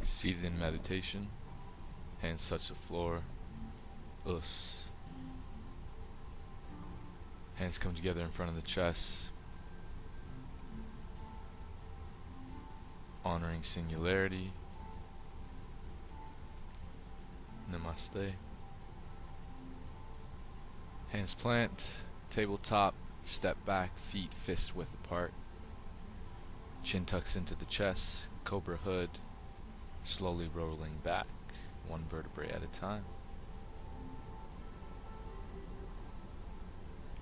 Seated in meditation, hands touch the floor. Us. Hands come together in front of the chest, honoring singularity. Namaste. Hands plant, tabletop, step back, feet fist width apart. Chin tucks into the chest, cobra hood, slowly rolling back, one vertebrae at a time.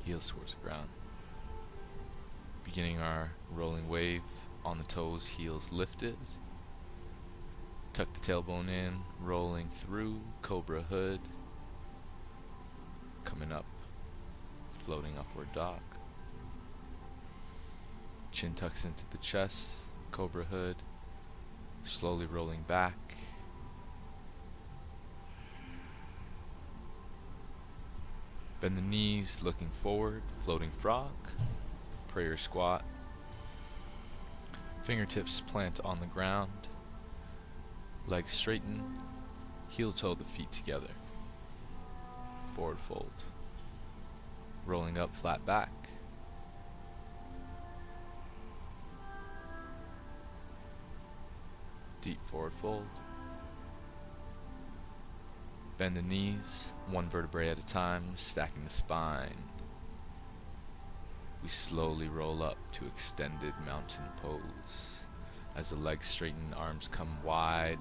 Heels towards the ground. Beginning our rolling wave on the toes, heels lifted. Tuck the tailbone in, rolling through, cobra hood. Coming up, floating upward dog. Chin tucks into the chest, cobra hood, slowly rolling back. Bend the knees, looking forward, floating frog, prayer squat. Fingertips plant on the ground, legs straighten, heel toe the feet together. Forward fold. Rolling up, flat back. Deep forward fold. Bend the knees, one vertebrae at a time, stacking the spine. We slowly roll up to extended mountain pose. As the legs straighten, arms come wide.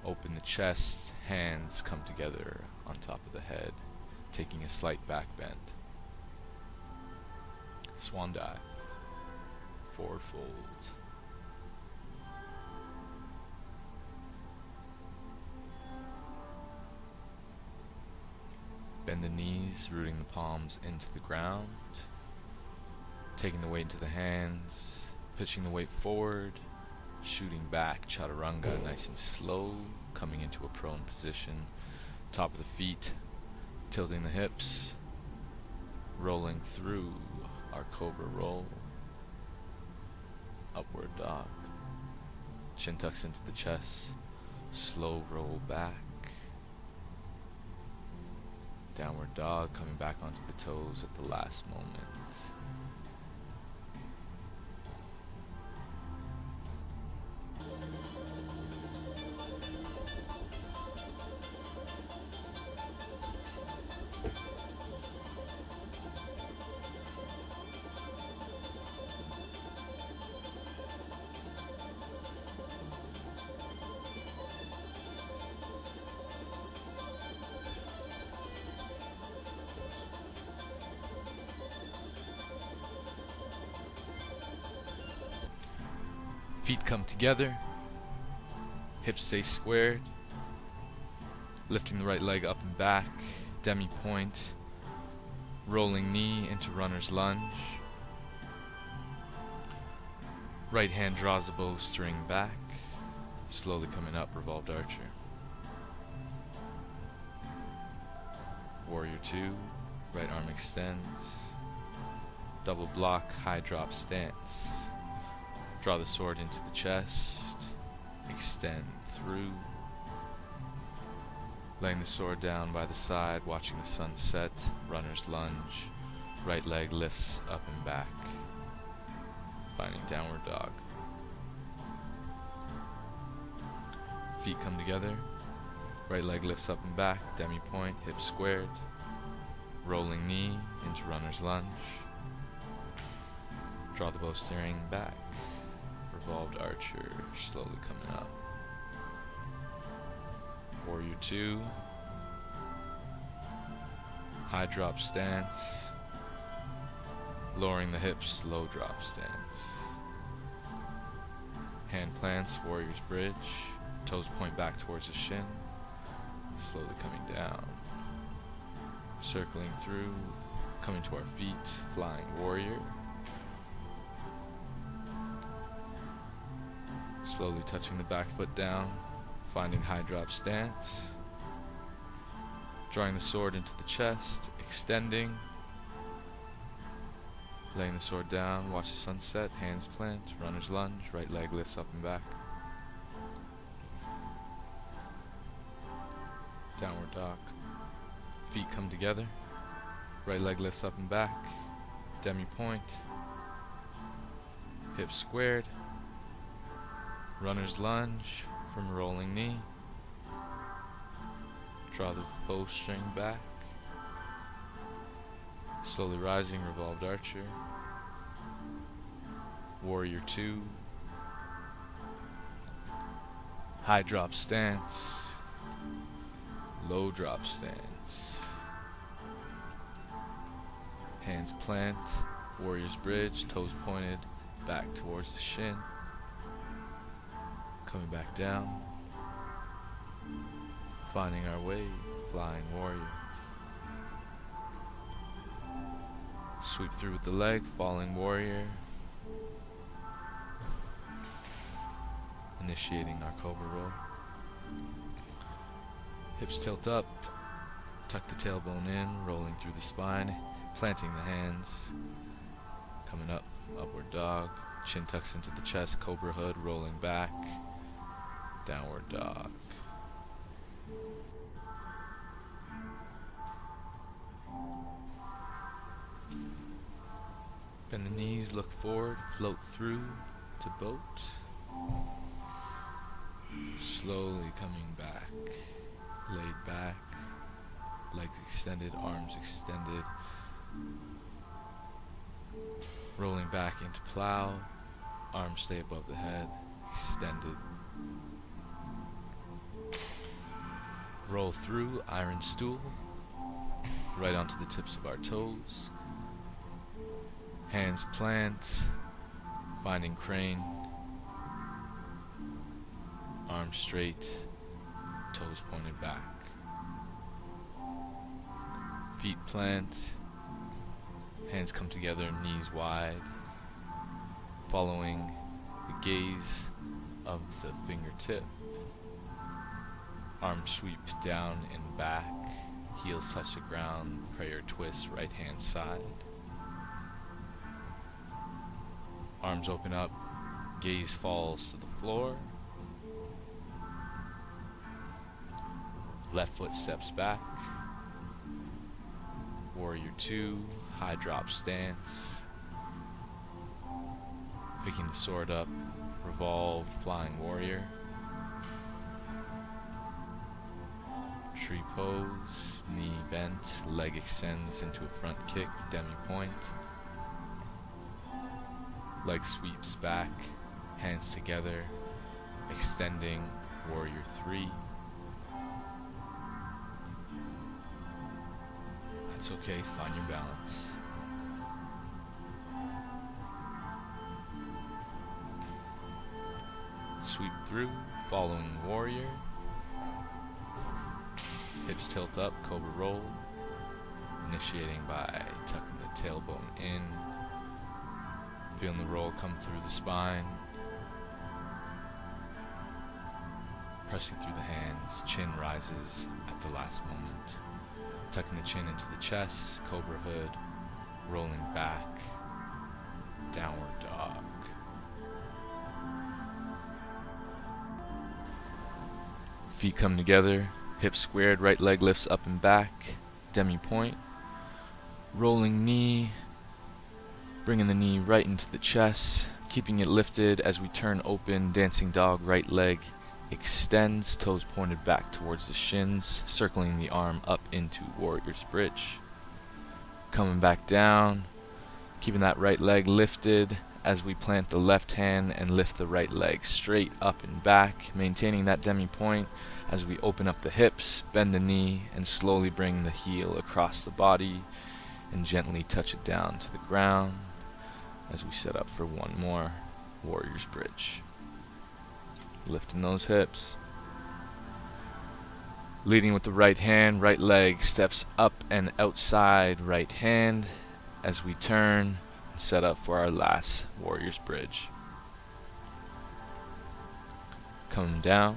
Open the chest, hands come together on top of the head, taking a slight back bend. Swan dive. Forward fold. Bend the knees, rooting the palms into the ground. Taking the weight into the hands, pitching the weight forward, shooting back, chaturanga, nice and slow, coming into a prone position. Top of the feet, tilting the hips, rolling through our cobra roll. Upward dog. Chin tucks into the chest, slow roll back. Downward dog, coming back onto the toes at the last moment. Feet come together, hips stay squared, lifting the right leg up and back, demi-point, rolling knee into runner's lunge. Right hand draws the bowstring back, slowly coming up, revolved archer. Warrior 2, right arm extends, double block, high drop stance. Draw the sword into the chest, extend through, laying the sword down by the side, watching the sun set, runner's lunge, right leg lifts up and back, finding downward dog. Feet come together, right leg lifts up and back, demi-point, hips squared, rolling knee into runner's lunge, draw the bowstring back. Revolved archer, slowly coming up. Warrior 2. High drop stance. Lowering the hips, low drop stance. Hand plants, warrior's bridge. Toes point back towards the shin. Slowly coming down. Circling through, coming to our feet, flying warrior. Slowly touching the back foot down, finding high drop stance. Drawing the sword into the chest, extending. Laying the sword down, watch the sunset, hands plant, runner's lunge, right leg lifts up and back. downward dog. Feet come together, right leg lifts up and back, demi-point, hips squared, runner's lunge from rolling knee, draw the bowstring back, slowly rising, revolved archer, warrior 2, high drop stance, low drop stance, hands plant, warrior's bridge, toes pointed back towards the shin, coming back down, finding our way, flying warrior, sweep through with the leg, falling warrior, initiating our cobra roll. Hips tilt up, tuck the tailbone in, rolling through the spine, planting the hands, coming up, upward dog, chin tucks into the chest, cobra hood, rolling back, downward dog. Bend the knees, look forward, float through to boat. Slowly coming back, laid back, legs extended, arms extended. Rolling back into plow, arms stay above the head, extended. Roll through, iron stool, right onto the tips of our toes. Hands plant, finding crane. Arms straight, toes pointed back. Feet plant, hands come together, knees wide, following the gaze of the fingertip. Arms sweep down and back, heels touch the ground, prayer twist, right hand side. Arms open up, gaze falls to the floor. Left foot steps back. Warrior 2, high drop stance. Picking the sword up, revolved, flying warrior. Tree pose, knee bent, leg extends into a front kick, demi-point. Leg sweeps back, hands together, extending, warrior 3. That's okay, find your balance. Sweep through, following warrior. Hips tilt up, cobra roll. Initiating by tucking the tailbone in. Feeling the roll come through the spine. Pressing through the hands, chin rises at the last moment. Tucking the chin into the chest, cobra hood, rolling back, downward dog. Feet come together, hips squared, right leg lifts up and back, demi-point. Rolling knee, bringing the knee right into the chest, keeping it lifted as we turn open, dancing dog, right leg extends, toes pointed back towards the shins, circling the arm up into warrior's bridge. Coming back down, keeping that right leg lifted as we plant the left hand and lift the right leg straight up and back, maintaining that demi-point as we open up the hips, bend the knee, and slowly bring the heel across the body and gently touch it down to the ground as we set up for one more warrior's bridge. Lifting those hips. Leading with the right hand, right leg steps up and outside, right hand as we turn and set up for our last warrior's bridge. Coming down,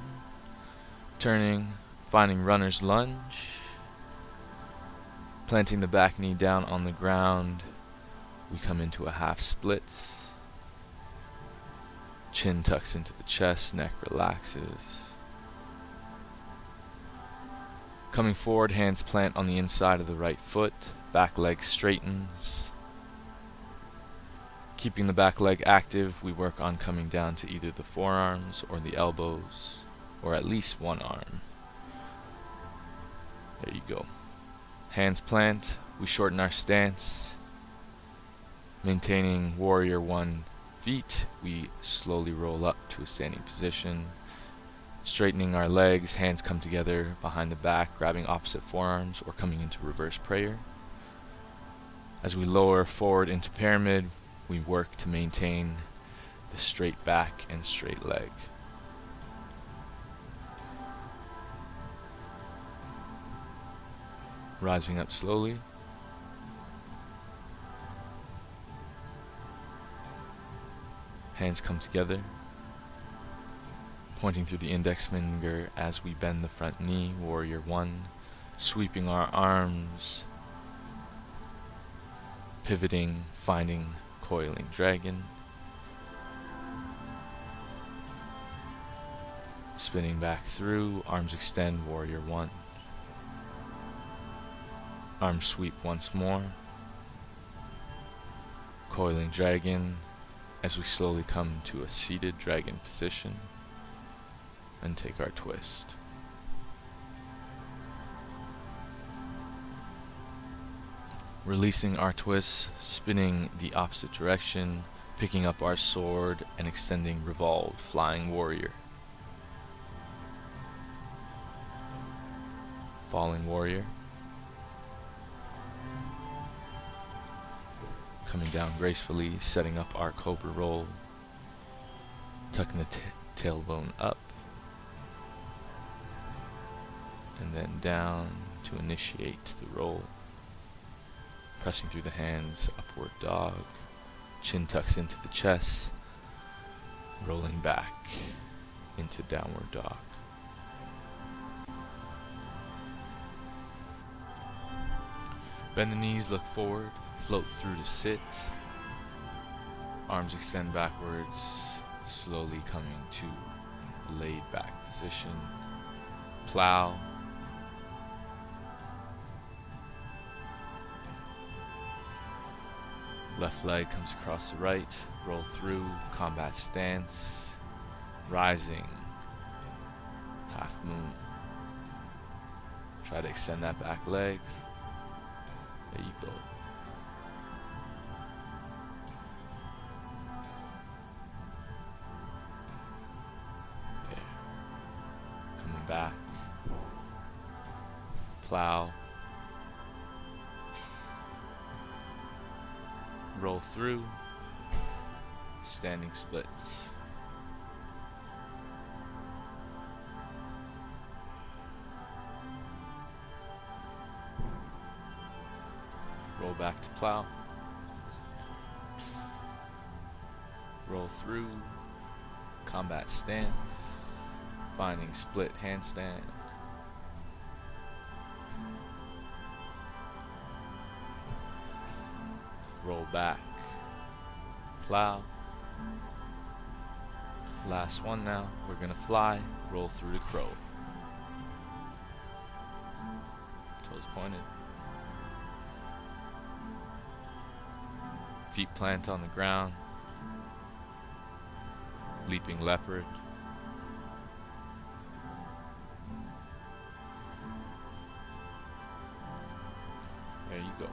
turning, finding runner's lunge, planting the back knee down on the ground, we come into a half splits. Chin tucks into the chest, neck relaxes. Coming forward, hands plant on the inside of the right foot, back leg straightens. Keeping the back leg active, we work on coming down to either the forearms or the elbows, or at least one arm. There you go. Hands plant, we shorten our stance. Maintaining warrior 1 feet, we slowly roll up to a standing position. Straightening our legs, hands come together behind the back, grabbing opposite forearms or coming into reverse prayer. As we lower forward into pyramid, we work to maintain the straight back and straight leg. Rising up slowly. Hands come together. Pointing through the index finger as we bend the front knee, warrior 1. Sweeping our arms. Pivoting, finding coiling dragon. Spinning back through, arms extend, warrior 1. Arm sweep once more. Coiling dragon as we slowly come to a seated dragon position and take our twist. Releasing our twist, spinning the opposite direction, picking up our sword and extending revolved flying warrior. Falling warrior. Coming down gracefully, setting up our cobra roll, tucking the tailbone up, and then down to initiate the roll. Pressing through the hands, upward dog, chin tucks into the chest, rolling back into downward dog. Bend the knees, look forward. Float through to sit. Arms extend backwards, slowly coming to laid back position. Plow. Left leg comes across the right. Roll through, combat stance. Rising. Half moon. Try to extend that back leg. There you go. Back, plow, roll through, standing splits. Roll back to plow, roll through, combat stance. Finding split handstand. Roll back. Plow. Last one now. We're gonna fly. Roll through the crow. Toes pointed. Feet plant on the ground. Leaping leopard. There you go.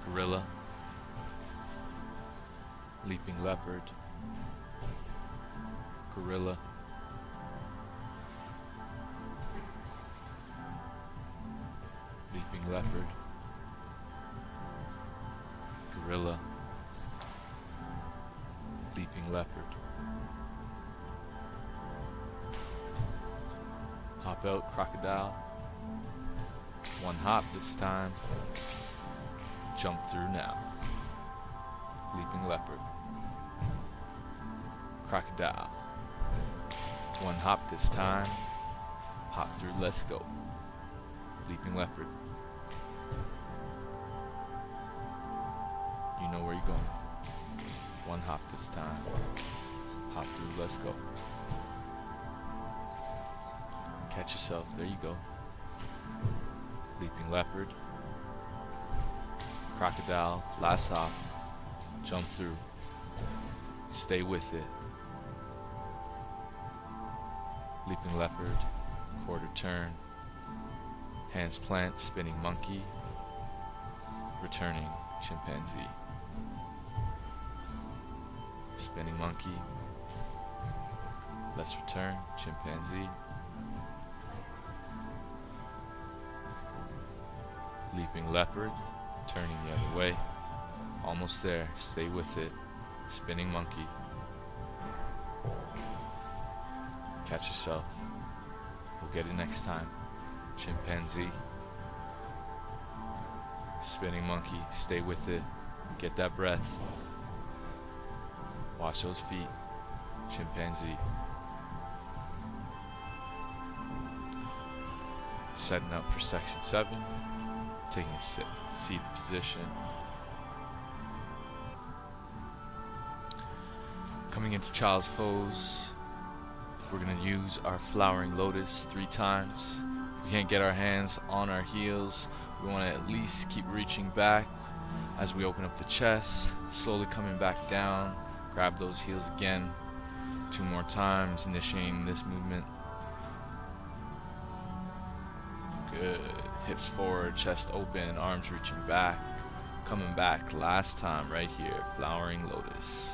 Gorilla. Leaping leopard. Gorilla. Leaping leopard. Gorilla. Leaping leopard. Hop out, crocodile. One hop this time. Jump through now. Leaping leopard. Crocodile. One hop this time. Hop through, let's go. Leaping leopard. You know where you're going. One hop this time. Hop through, let's go. Catch yourself. There you go. Leaping leopard. Crocodile. Last hop. Jump through. Stay with it. Leaping leopard. Quarter turn. Hands plant. Spinning monkey. Returning chimpanzee. Spinning monkey. Let's return chimpanzee. Leaping leopard. Turning the other way. Almost there. Stay with it. Spinning monkey. Catch yourself. We'll get it next time. Chimpanzee. Spinning monkey. Stay with it. Get that breath. Watch those feet. Chimpanzee. Setting up for section 7. Taking a seated position. Coming into child's pose. We're going to use our flowering lotus 3 times. If we can't get our hands on our heels, we want to at least keep reaching back as we open up the chest, slowly coming back down. Grab those heels again. 2 more times, initiating this movement. Good. Hips forward, chest open, arms reaching back. Coming back last time right here, flowering lotus.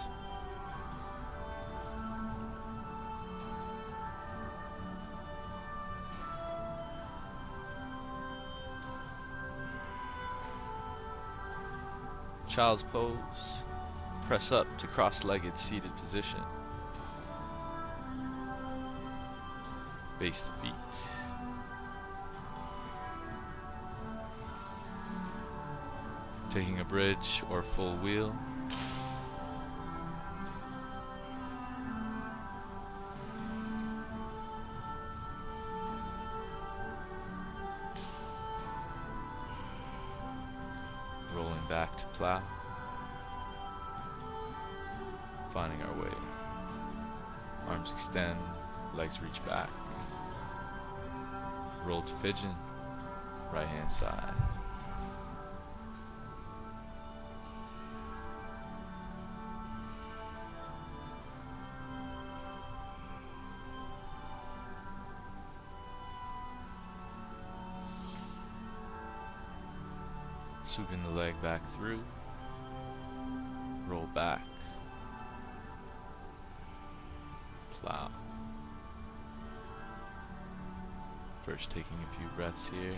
Child's pose. Press up to cross-legged seated position. Base the feet. Taking a bridge or full wheel. Rolling back to plow. Finding our way. Arms extend, legs reach back. Roll to pigeon, right hand side. Swooping the leg back through. Roll back. Plow. First taking a few breaths here.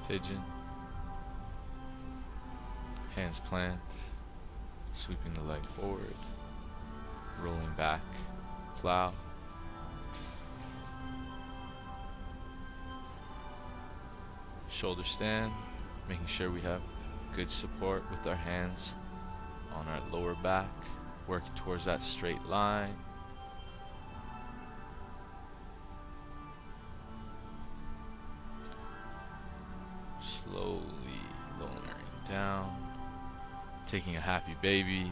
Pigeon. Hands plant. Sweeping the leg forward. Rolling back. Plow. Shoulder stand, making sure we have good support with our hands on our lower back, working towards that straight line. Slowly lowering down, taking a happy baby.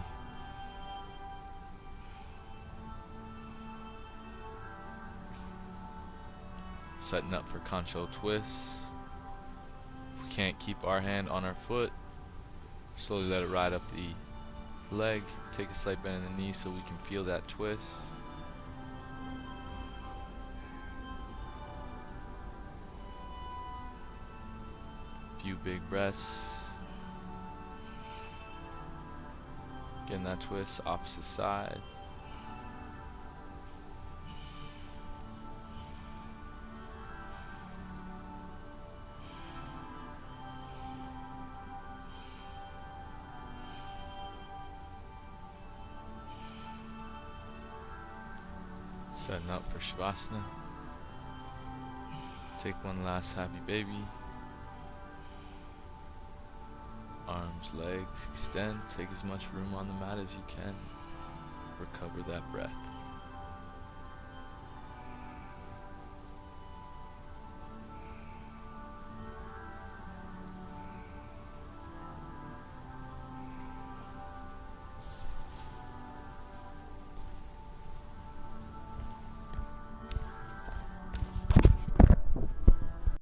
Setting up for concho twists. Can't keep our hand on our foot, slowly let it ride up the leg, take a slight bend in the knee so we can feel that twist. Few big breaths, getting that twist, opposite side. Setting up for Shavasana. Take one last happy baby. Arms, legs, extend. Take as much room on the mat as you can. Recover that breath.